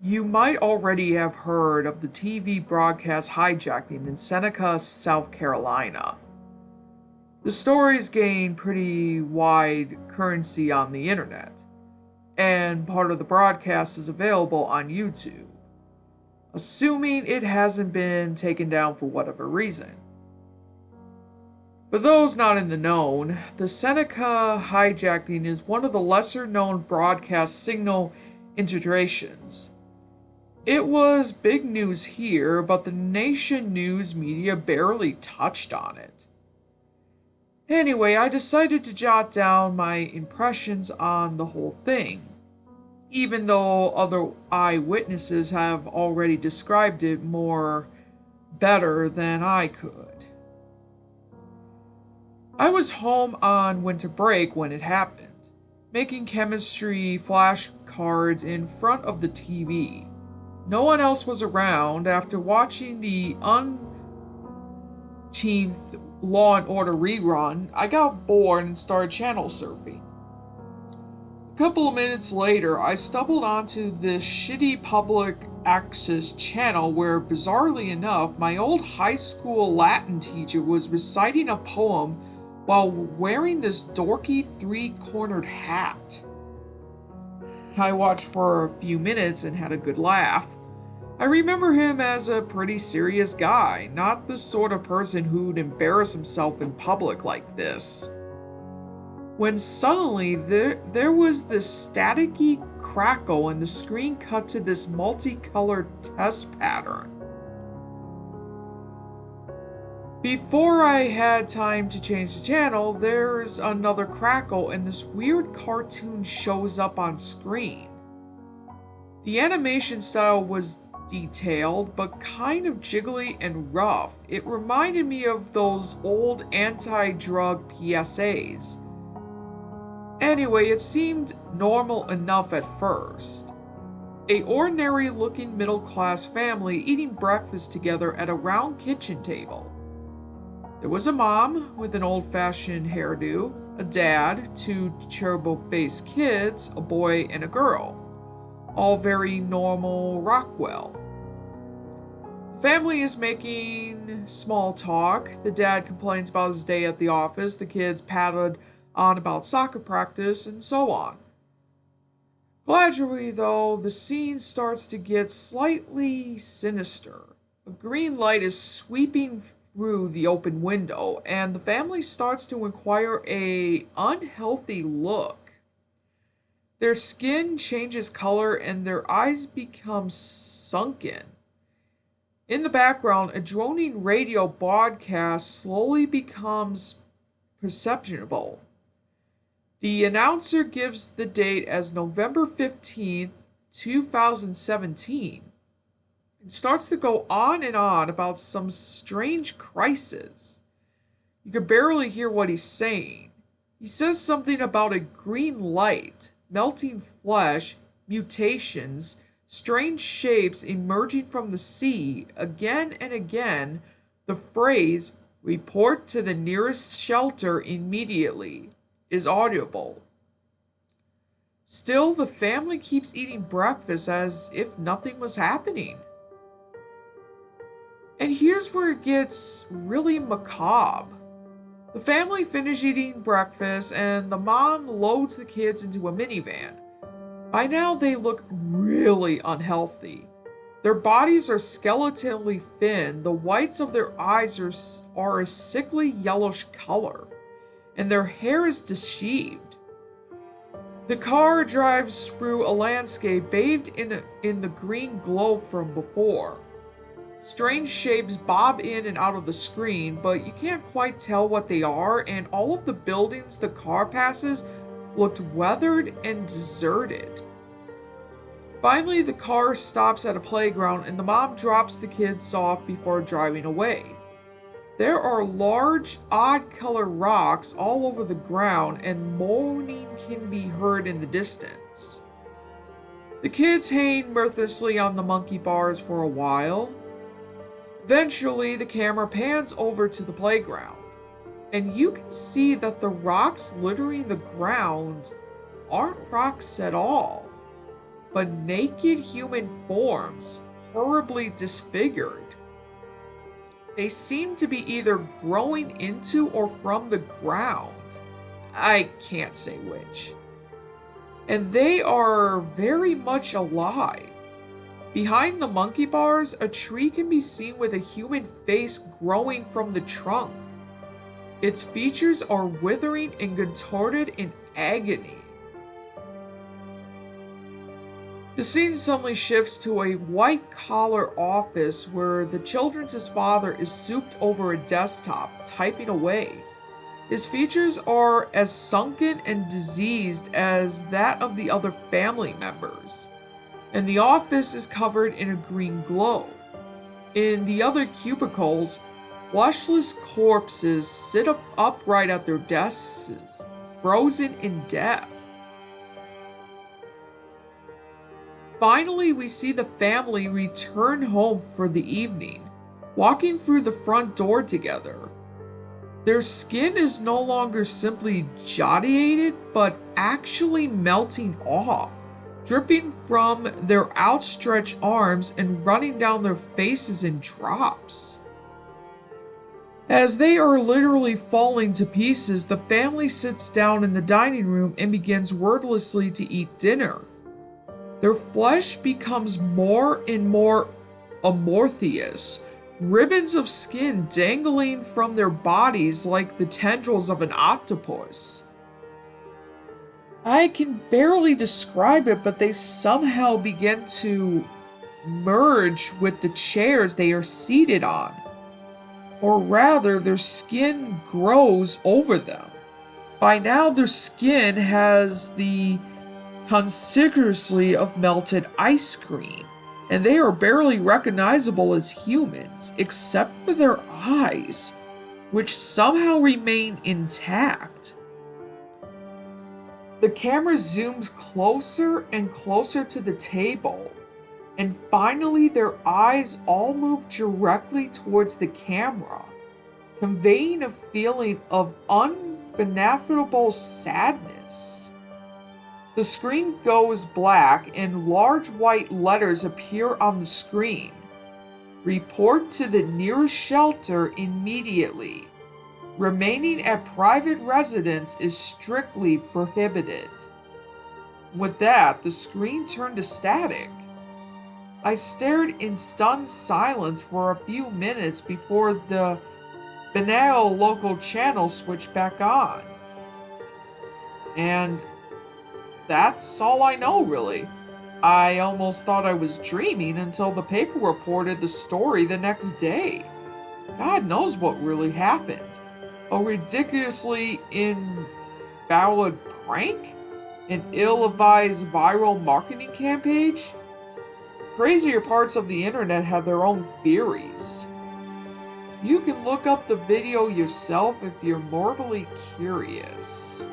You might already have heard of the TV broadcast hijacking in Seneca, South Carolina. The stories gained pretty wide currency on the internet, and part of the broadcast is available on YouTube, assuming it hasn't been taken down for whatever reason. For those not in the known, the Seneca hijacking is one of the lesser known broadcast signal integrations. It was big news here, but the nation news media barely touched on it. Anyway, I decided to jot down my impressions on the whole thing, even though other eyewitnesses have already described it more better than I could. I was home on winter break when it happened, making chemistry flashcards in front of the TV. No one else was around. After watching the umpteenth Law and Order rerun, I got bored and started channel surfing. A couple of minutes later, I stumbled onto this shitty public access channel where, bizarrely enough, my old high school Latin teacher was reciting a poem while wearing this dorky three-cornered hat. I watched for a few minutes and had a good laugh. I remember him as a pretty serious guy, not the sort of person who'd embarrass himself in public like this. When suddenly there was this staticky crackle and the screen cut to this multicolored test pattern. Before I had time to change the channel, there's another crackle and this weird cartoon shows up on screen. The animation style was detailed, but kind of jiggly and rough. It reminded me of those old anti-drug PSAs. Anyway, it seemed normal enough at first. A ordinary looking middle-class family eating breakfast together at a round kitchen table. There was a mom with an old-fashioned hairdo, a dad, two cherub-faced kids, a boy and a girl. All very normal Rockwell. The family is making small talk. The dad complains about his day at the office, the kids patted on about soccer practice, and so on. Gradually, though, the scene starts to get slightly sinister. A green light is sweeping through the open window, and the family starts to acquire an unhealthy look. Their skin changes color and their eyes become sunken. In the background, a droning radio broadcast slowly becomes perceptible. The announcer gives the date as November 15th, 2017. It starts to go on and on about some strange crisis. You can barely hear what he's saying. He says something about a green light, melting flesh, mutations, strange shapes emerging from the sea. Again and again, the phrase, "report to the nearest shelter immediately," is audible. Still, the family keeps eating breakfast as if nothing was happening. And here's where it gets really macabre. The family finish eating breakfast and the mom loads the kids into a minivan. By now they look really unhealthy. Their bodies are skeletally thin, the whites of their eyes are a sickly yellowish color, and their hair is dishevelled. The car drives through a landscape bathed in the green glow from before. Strange shapes bob in and out of the screen, but you can't quite tell what they are, and all of the buildings the car passes looked weathered and deserted. Finally, the car stops at a playground and the mom drops the kids off before driving away. There are large, odd-colored rocks all over the ground, and moaning can be heard in the distance. The kids hang mirthlessly on the monkey bars for a while. Eventually, the camera pans over to the playground, and you can see that the rocks littering the ground aren't rocks at all. but naked human forms, horribly disfigured. They seem to be either growing into or from the ground. I can't say which. And they are very much alive. Behind the monkey bars, a tree can be seen with a human face growing from the trunk. Its features are withering and contorted in agony. The scene suddenly shifts to a white-collar office where the children's father is souped over a desktop, typing away. His features are as sunken and diseased as that of the other family members, and the office is covered in a green glow. In the other cubicles, fleshless corpses sit upright at their desks, frozen in death. Finally, we see the family return home for the evening, walking through the front door together. Their skin is no longer simply jodiated, but actually melting off, dripping from their outstretched arms and running down their faces in drops. As they are literally falling to pieces, the family sits down in the dining room and begins wordlessly to eat dinner. Their flesh becomes more and more amorphous, ribbons of skin dangling from their bodies like the tendrils of an octopus. I can barely describe it, but they somehow begin to merge with the chairs they are seated on. Or rather, their skin grows over them. By now, their skin has the conspicuously of melted ice cream, and they are barely recognizable as humans, except for their eyes, which somehow remain intact. The camera zooms closer and closer to the table, and finally their eyes all move directly towards the camera, conveying a feeling of unfathomable sadness. The screen goes black and large white letters appear on the screen. Report to the nearest shelter immediately. Remaining at private residence is strictly prohibited. With that, the screen turned to static. I stared in stunned silence for a few minutes before the banal local channel switched back on. And that's all I know, really. I almost thought I was dreaming until the paper reported the story the next day. God knows what really happened. A ridiculously invalid prank? An ill-advised viral marketing campaign? Crazier parts of the internet have their own theories. You can look up the video yourself if you're morbidly curious.